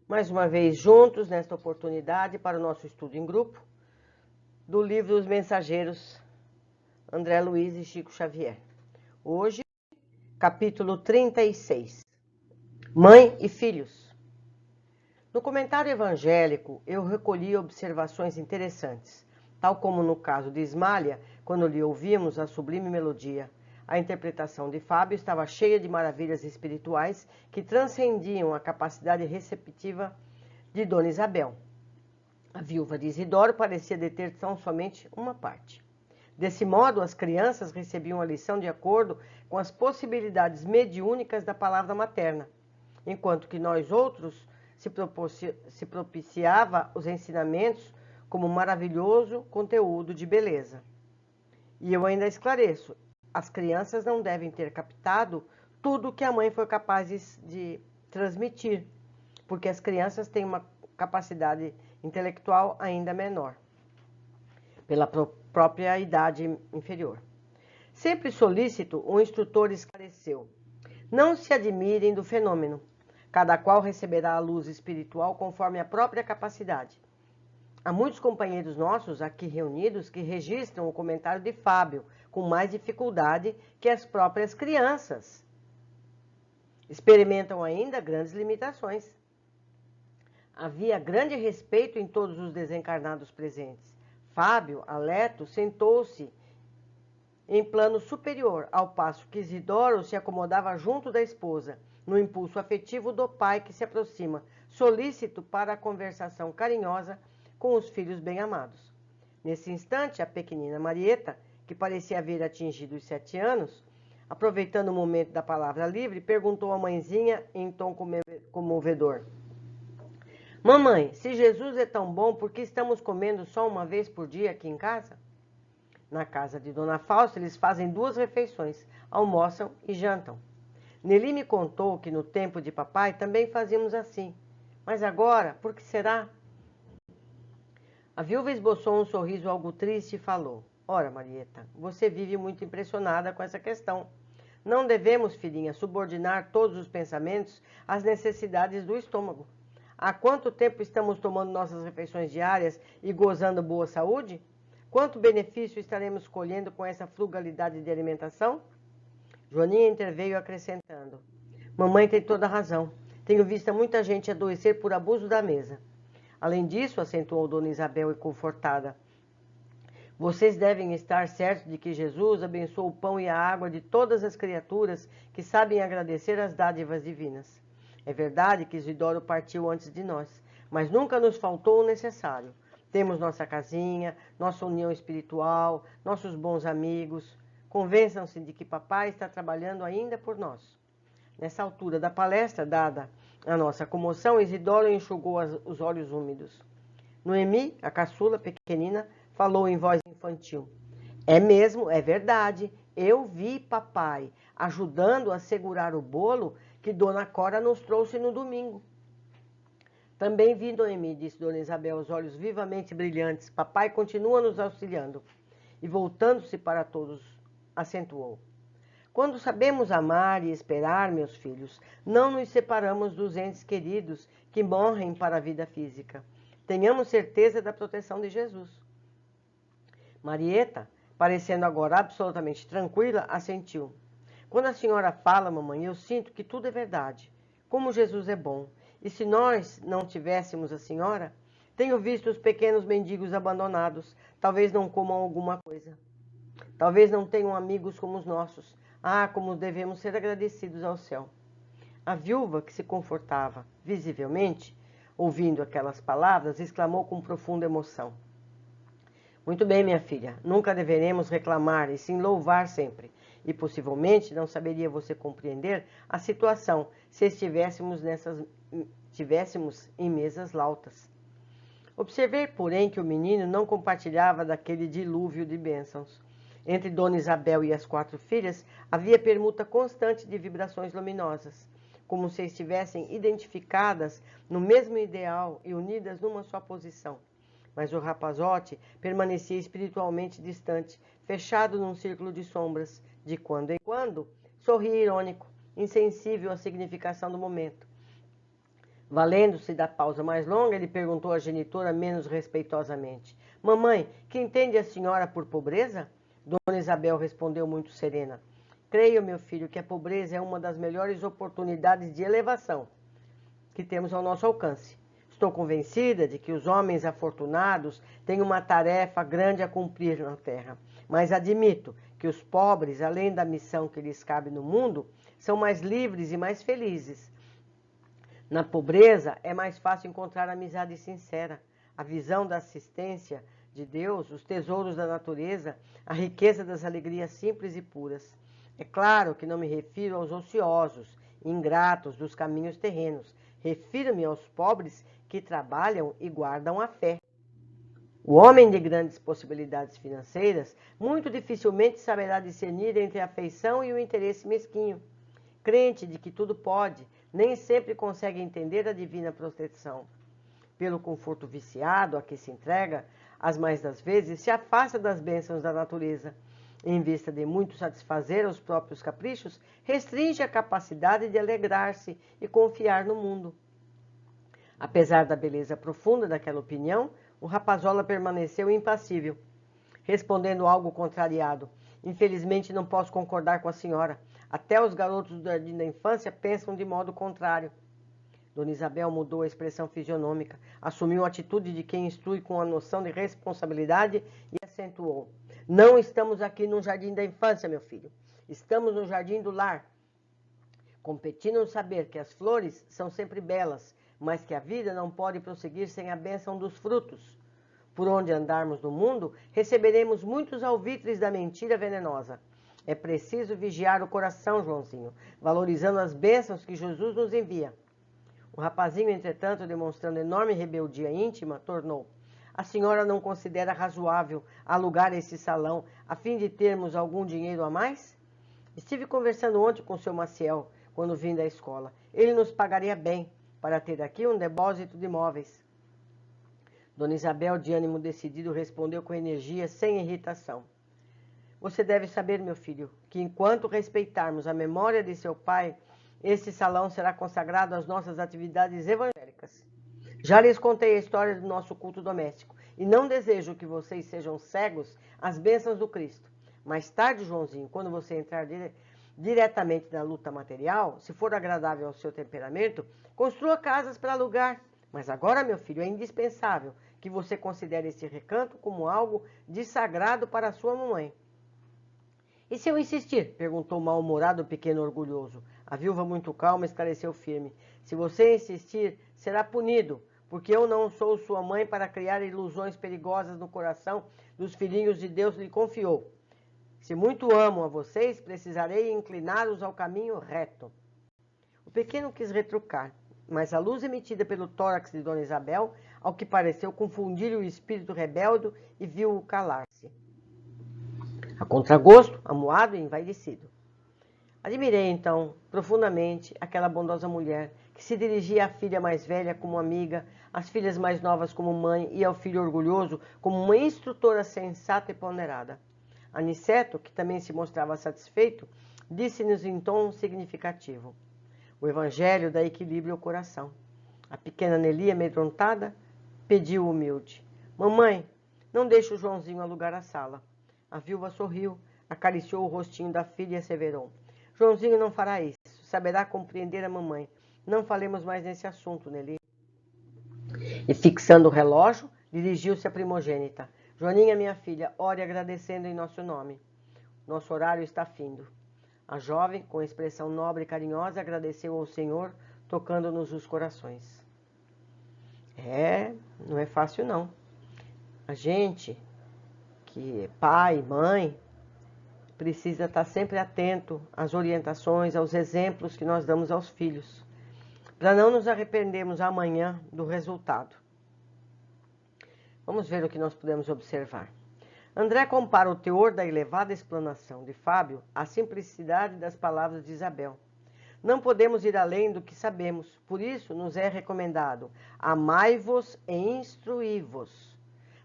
mais uma vez juntos nesta oportunidade para o nosso estudo em grupo do livro Os Mensageiros, André Luiz e Chico Xavier. Hoje, capítulo 36, Mãe e Filhos. No comentário evangélico, eu recolhi observações interessantes, tal como no caso de Ismália, quando lhe ouvimos a sublime melodia. A interpretação de Fábio estava cheia de maravilhas espirituais que transcendiam a capacidade receptiva de Dona Isabel. A viúva de Isidoro parecia deter tão somente uma parte. Desse modo, as crianças recebiam a lição de acordo com as possibilidades mediúnicas da palavra materna, enquanto que nós outros se propiciava os ensinamentos como maravilhoso conteúdo de beleza. E eu ainda esclareço, as crianças não devem ter captado tudo que a mãe foi capaz de transmitir, porque as crianças têm uma capacidade intelectual ainda menor, pela própria idade inferior. Sempre solícito, o instrutor esclareceu: não se admirem do fenômeno, cada qual receberá a luz espiritual conforme a própria capacidade. Há muitos companheiros nossos aqui reunidos que registram o comentário de Fábio com mais dificuldade que as próprias crianças. Experimentam ainda grandes limitações. Havia grande respeito em todos os desencarnados presentes. Fábio, alerto, sentou-se em plano superior, ao passo que Isidoro se acomodava junto da esposa, no impulso afetivo do pai que se aproxima, solícito para a conversação carinhosa com os filhos bem-amados. Nesse instante, a pequenina Marieta, que parecia haver atingido os 7 anos, aproveitando o momento da palavra livre, perguntou à mãezinha em tom comovedor: mamãe, se Jesus é tão bom, por que estamos comendo só uma vez por dia aqui em casa? Na casa de Dona Fausta, eles fazem 2 refeições, almoçam e jantam. Nelly me contou que no tempo de papai também fazíamos assim. Mas agora, por que será? A viúva esboçou um sorriso algo triste e falou: ora, Marieta, você vive muito impressionada com essa questão. Não devemos, filhinha, subordinar todos os pensamentos às necessidades do estômago. Há quanto tempo estamos tomando nossas refeições diárias e gozando boa saúde? Quanto benefício estaremos colhendo com essa frugalidade de alimentação? Joaninha interveio acrescentando: mamãe tem toda a razão. Tenho visto muita gente adoecer por abuso da mesa. Além disso, acentuou Dona Isabel confortada, vocês devem estar certos de que Jesus abençoou o pão e a água de todas as criaturas que sabem agradecer as dádivas divinas. É verdade que Isidoro partiu antes de nós, mas nunca nos faltou o necessário. Temos nossa casinha, nossa união espiritual, nossos bons amigos. Convençam-se de que papai está trabalhando ainda por nós. Nessa altura da palestra, dada a nossa comoção, Isidoro enxugou os olhos úmidos. Noemi, a caçula pequenina, falou em voz infantil: é mesmo, é verdade, eu vi papai ajudando a segurar o bolo que Dona Cora nos trouxe no domingo. Também vi, Noemi, disse Dona Isabel, os olhos vivamente brilhantes. Papai continua nos auxiliando. E voltando-se para todos, acentuou: quando sabemos amar e esperar, meus filhos, não nos separamos dos entes queridos que morrem para a vida física. Tenhamos certeza da proteção de Jesus. Marieta, parecendo agora absolutamente tranquila, assentiu. Quando a senhora fala, mamãe, eu sinto que tudo é verdade. Como Jesus é bom. E se nós não tivéssemos a senhora? Tenho visto os pequenos mendigos abandonados. Talvez não comam alguma coisa. Talvez não tenham amigos como os nossos. Ah, como devemos ser agradecidos ao céu. A viúva, que se confortava visivelmente, ouvindo aquelas palavras, exclamou com profunda emoção: muito bem, minha filha, nunca deveremos reclamar e sim louvar sempre. E possivelmente não saberia você compreender a situação se estivéssemos em mesas lautas. Observei, porém, que o menino não compartilhava daquele dilúvio de bênçãos. Entre Dona Isabel e as 4 filhas havia permuta constante de vibrações luminosas, como se estivessem identificadas no mesmo ideal e unidas numa só posição. Mas o rapazote permanecia espiritualmente distante, fechado num círculo de sombras. De quando em quando, sorria irônico, insensível à significação do momento. Valendo-se da pausa mais longa, ele perguntou à genitora menos respeitosamente: Mamãe, que entende a senhora por pobreza? Dona Isabel respondeu muito serena: Creio, meu filho, que a pobreza é uma das melhores oportunidades de elevação que temos ao nosso alcance. Estou convencida de que os homens afortunados têm uma tarefa grande a cumprir na terra, mas admito que os pobres, além da missão que lhes cabe no mundo, são mais livres e mais felizes. Na pobreza é mais fácil encontrar amizade sincera, a visão da assistência de Deus, os tesouros da natureza, a riqueza das alegrias simples e puras. É claro que não me refiro aos ociosos, ingratos dos caminhos terrenos. Refiro-me aos pobres que trabalham e guardam a fé. O homem de grandes possibilidades financeiras muito dificilmente saberá discernir entre a afeição e o interesse mesquinho. Crente de que tudo pode, nem sempre consegue entender a divina proteção. Pelo conforto viciado a que se entrega, as mais das vezes se afasta das bênçãos da natureza. Em vista de muito satisfazer os próprios caprichos, restringe a capacidade de alegrar-se e confiar no mundo. Apesar da beleza profunda daquela opinião, o rapazola permaneceu impassível, respondendo algo contrariado. Infelizmente não posso concordar com a senhora. Até os garotos do jardim da infância pensam de modo contrário. Dona Isabel mudou a expressão fisionômica, assumiu a atitude de quem instrui com a noção de responsabilidade e acentuou: Não estamos aqui no jardim da infância, meu filho. Estamos no jardim do lar. Competindo no saber que as flores são sempre belas, mas que a vida não pode prosseguir sem a bênção dos frutos. Por onde andarmos no mundo, receberemos muitos alvitres da mentira venenosa. É preciso vigiar o coração, Joãozinho, valorizando as bênçãos que Jesus nos envia. O rapazinho, entretanto, demonstrando enorme rebeldia íntima, tornou: A senhora não considera razoável alugar esse salão a fim de termos algum dinheiro a mais? Estive conversando ontem com o seu Maciel, quando vim da escola. Ele nos pagaria bem para ter aqui um depósito de móveis. Dona Isabel, de ânimo decidido, respondeu com energia, sem irritação. Você deve saber, meu filho, que enquanto respeitarmos a memória de seu pai, esse salão será consagrado às nossas atividades evangélicas. Já lhes contei a história do nosso culto doméstico e não desejo que vocês sejam cegos às bênçãos do Cristo. Mais tarde, Joãozinho, quando você entrar diretamente na luta material, se for agradável ao seu temperamento, construa casas para alugar. Mas agora, meu filho, é indispensável que você considere esse recanto como algo de sagrado para a sua mamãe. E se eu insistir? Perguntou o mal-humorado pequeno orgulhoso. A viúva, muito calma, esclareceu firme. Se você insistir, será punido, porque eu não sou sua mãe para criar ilusões perigosas no coração dos filhinhos de Deus lhe confiou. Se muito amo a vocês, precisarei incliná-los ao caminho reto. O pequeno quis retrucar, mas a luz emitida pelo tórax de Dona Isabel, ao que pareceu confundir o espírito rebelde e viu-o calar-se. A contragosto, amuado e envaidecido. Admirei, então, profundamente aquela bondosa mulher que se dirigia à filha mais velha como amiga, às filhas mais novas como mãe e ao filho orgulhoso como uma instrutora sensata e ponderada. Aniceto, que também se mostrava satisfeito, disse-nos em tom significativo: O evangelho dá equilíbrio ao coração. A pequena Nelly, amedrontada, pediu humilde: Mamãe, não deixe o Joãozinho alugar a sala. A viúva sorriu, acariciou o rostinho da filha e asseverou: Joãozinho não fará isso, saberá compreender a mamãe. Não falemos mais nesse assunto, Nelly. E fixando o relógio, dirigiu-se à primogênita: Joaninha, minha filha, ore agradecendo em nosso nome. Nosso horário está findo. A jovem, com expressão nobre e carinhosa, agradeceu ao Senhor, tocando-nos os corações. Não é fácil não. A gente, que é pai, mãe, precisa estar sempre atento às orientações, aos exemplos que nós damos aos filhos, para não nos arrependermos amanhã do resultado. Vamos ver o que nós podemos observar. André compara o teor da elevada explanação de Fábio à simplicidade das palavras de Isabel. Não podemos ir além do que sabemos, por isso nos é recomendado: amai-vos e instruí-vos,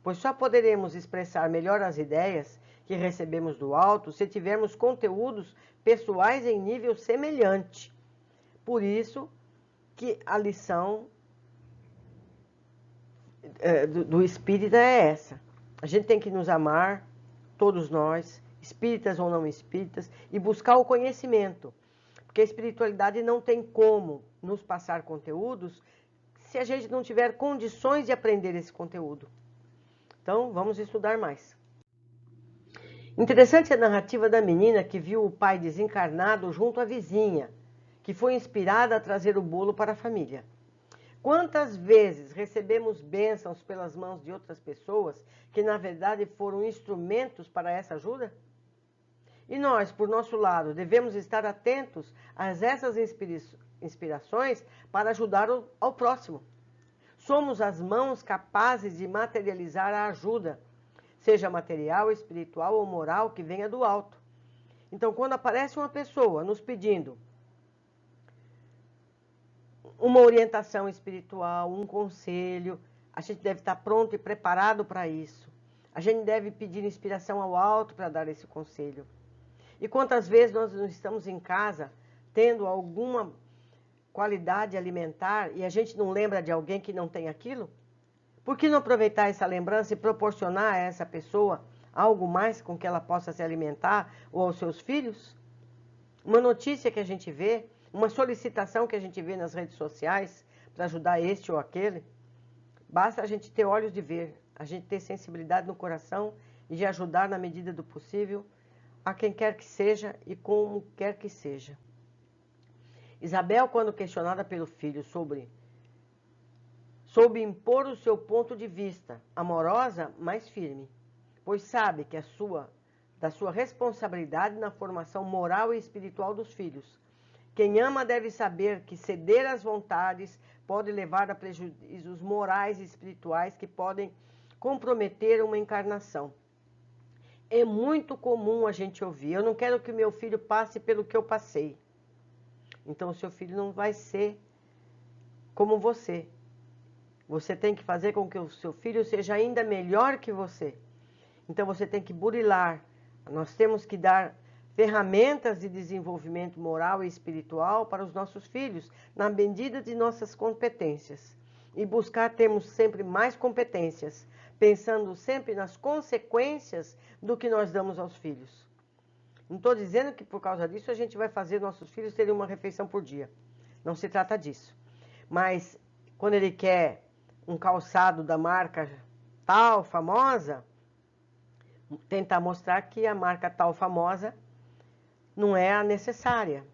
pois só poderemos expressar melhor as ideias que recebemos do alto se tivermos conteúdos pessoais em nível semelhante. Por isso, que a lição do espírita é essa. A gente tem que nos amar, todos nós, espíritas ou não espíritas, e buscar o conhecimento. Porque a espiritualidade não tem como nos passar conteúdos se a gente não tiver condições de aprender esse conteúdo. Então, vamos estudar mais. Interessante a narrativa da menina que viu o pai desencarnado junto à vizinha, que foi inspirada a trazer o bolo para a família. Quantas vezes recebemos bênçãos pelas mãos de outras pessoas que, na verdade, foram instrumentos para essa ajuda? E nós, por nosso lado, devemos estar atentos a essas inspirações para ajudar ao próximo. Somos as mãos capazes de materializar a ajuda, seja material, espiritual ou moral, que venha do alto. Então, quando aparece uma pessoa nos pedindo uma orientação espiritual, um conselho, a gente deve estar pronto e preparado para isso. A gente deve pedir inspiração ao alto para dar esse conselho. E quantas vezes nós não estamos em casa tendo alguma qualidade alimentar e a gente não lembra de alguém que não tem aquilo? Por que não aproveitar essa lembrança e proporcionar a essa pessoa algo mais com que ela possa se alimentar ou aos seus filhos? Uma notícia que a gente vê, uma solicitação que a gente vê nas redes sociais para ajudar este ou aquele, basta a gente ter olhos de ver, a gente ter sensibilidade no coração e de ajudar na medida do possível a quem quer que seja e como quer que seja. Isabel, quando questionada pelo filho soube impor o seu ponto de vista, amorosa, mas firme, pois sabe que da sua responsabilidade na formação moral e espiritual dos filhos. Quem ama deve saber que ceder às vontades pode levar a prejuízos morais e espirituais que podem comprometer uma encarnação. É muito comum a gente ouvir: eu não quero que meu filho passe pelo que eu passei. Então o seu filho não vai ser como você. Você tem que fazer com que o seu filho seja ainda melhor que você. Então você tem que burilar. Nós temos que dar ferramentas de desenvolvimento moral e espiritual para os nossos filhos, na medida de nossas competências. E buscar termos sempre mais competências, pensando sempre nas consequências do que nós damos aos filhos. Não estou dizendo que por causa disso a gente vai fazer nossos filhos terem uma refeição por dia. Não se trata disso. Mas quando ele quer um calçado da marca tal, famosa, tentar mostrar que a marca tal, famosa, não é a necessária.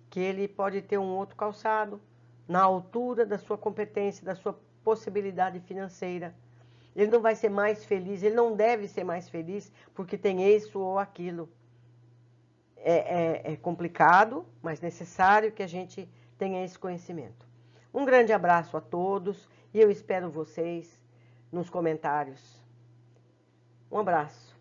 Que ele pode ter um outro calçado na altura da sua competência, da sua possibilidade financeira. Ele não vai ser mais feliz, ele não deve ser mais feliz porque tem isso ou aquilo. É complicado, mas necessário que a gente tenha esse conhecimento. Um grande abraço a todos e eu espero vocês nos comentários. Um abraço.